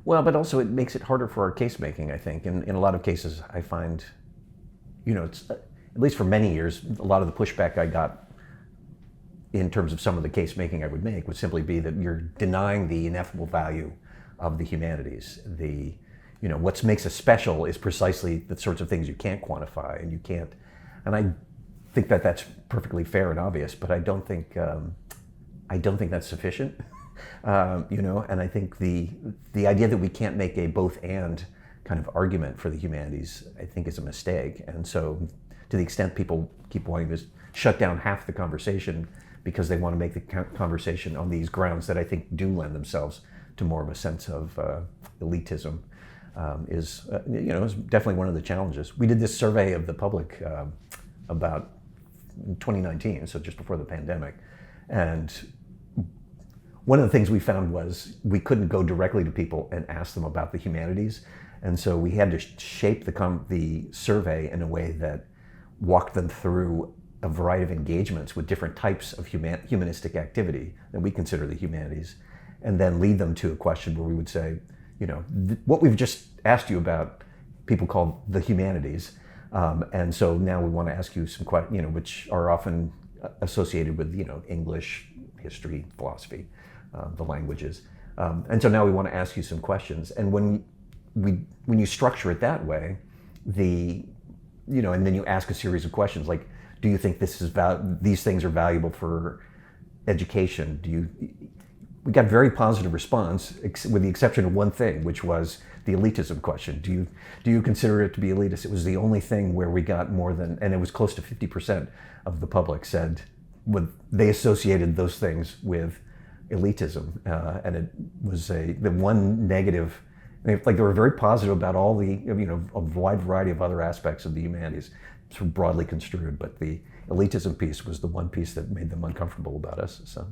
Well, but also it makes it harder for our case making, I think. In a lot of cases, I find, it's, at least for many years, a lot of the pushback I got in terms of some of the case making I would make would simply be that you're denying the ineffable value of the humanities. What makes us special is precisely the sorts of things you can't quantify and you can't. And I think that that's perfectly fair and obvious, but I don't think that's sufficient. And I think the idea that we can't make a both and kind of argument for the humanities, I think, is a mistake. And so, to the extent people keep wanting to shut down half the conversation because they want to make the conversation on these grounds that I think do lend themselves to more of a sense of elitism, is definitely one of the challenges. We did this survey of the public about 2019, so just before the pandemic, and one of the things we found was we couldn't go directly to people and ask them about the humanities, and so we had to shape the survey in a way that walked them through a variety of engagements with different types of humanistic activity that we consider the humanities, and then lead them to a question where we would say, what we've just asked you about, people call the humanities, and so now we want to ask you some questions, which are often associated with, English, history, philosophy, the languages, and so now we want to ask you some questions. And when you structure it that way, and then you ask a series of questions like, do you think these things are valuable for education? We got very positive response, with the exception of one thing, which was the elitism question. Do you consider it to be elitist? It was the only thing where we got more than, and it was close to 50% of the public said they associated those things with elitism, and it was the one negative. Like, they were very positive about all the, a wide variety of other aspects of the humanities, sort of broadly construed, but the elitism piece was the one piece that made them uncomfortable about us. So.